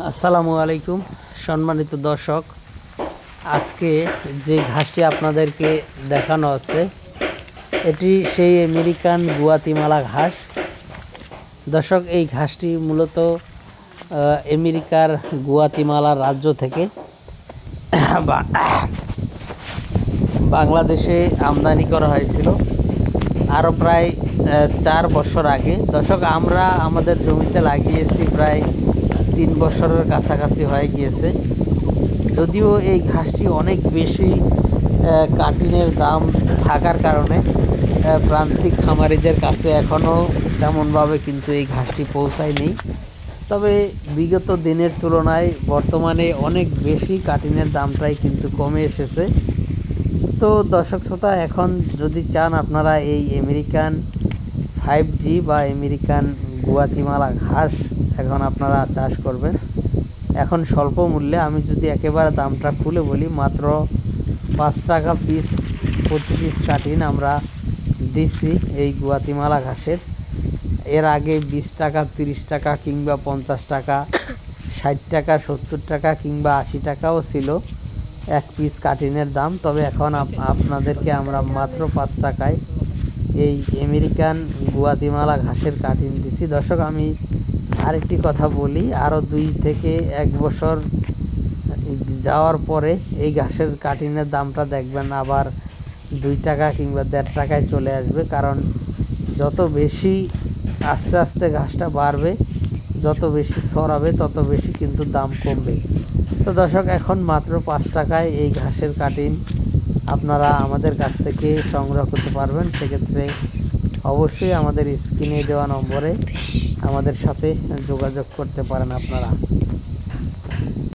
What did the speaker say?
আসসালামু আলাইকুম সম্মানিত দর্শক, আজকে যে ঘাসটি আপনাদেরকে দেখানো হচ্ছে এটি সেই আমেরিকান গুয়াতিমালা ঘাস। দর্শক, এই ঘাসটি মূলত আমেরিকার গুয়াতিমালা রাজ্য থেকে বাংলাদেশে আমদানি করা হয়েছিল আরও প্রায় 4 বছর আগে। দর্শক, আমরা আমাদের জমিতে লাগিয়েছি প্রায় 3 বছরের কাছাকাছি হয়ে গিয়েছে। যদিও এই ঘাসটি অনেক বেশি কাটিনের দাম থাকার কারণে প্রান্তিক খামারিদের কাছে এখনও তেমনভাবে কিন্তু এই ঘাসটি পৌঁছায়নি। তবে বিগত দিনের তুলনায় বর্তমানে অনেক বেশি কাটিনের দামটাই কিন্তু কমে এসেছে। তো দর্শক শ্রোতা, এখন যদি চান আপনারা এই আমেরিকান 5G বা আমেরিকান গুয়াতিমালা ঘাস এখন আপনারা চাষ করবেন, এখন স্বল্প মূল্যে। আমি যদি একেবারে দামটা খুলে বলি, মাত্র 5 টাকা পিস, প্রতি পিস কাটিন আমরা দিচ্ছি এই গুয়াতিমালা ঘাসের। এর আগে 20 টাকা, 30 টাকা কিংবা 50 টাকা, 60 টাকা, 70 টাকা কিংবা 80 টাকাও ছিল এক পিস কাটিনের দাম। তবে এখন আপনাদেরকে আমরা মাত্র 5 টাকায় এই আমেরিকান গুয়াতিমালা ঘাসের কাটিন দিছি। দর্শক, আমি আরেকটি কথা বলি, আরও 2 থেকে 1 বছর যাওয়ার পরে এই ঘাসের কাটিনের দামটা দেখবেন আবার 2 টাকা কিংবা 1.5 টাকায় চলে আসবে। কারণ যত বেশি আস্তে আস্তে ঘাসটা বাড়বে, যত বেশি ছড়াবে, তত বেশি কিন্তু দাম কমবে। তো দর্শক, এখন মাত্র 5 টাকায় এই ঘাসের কাটিন আপনারা আমাদের কাছ থেকে সংগ্রহ করতে পারবেন। সেক্ষেত্রে অবশ্যই আমাদের স্ক্রিনে দেওয়া নম্বরে আমাদের সাথে যোগাযোগ করতে পারেন আপনারা।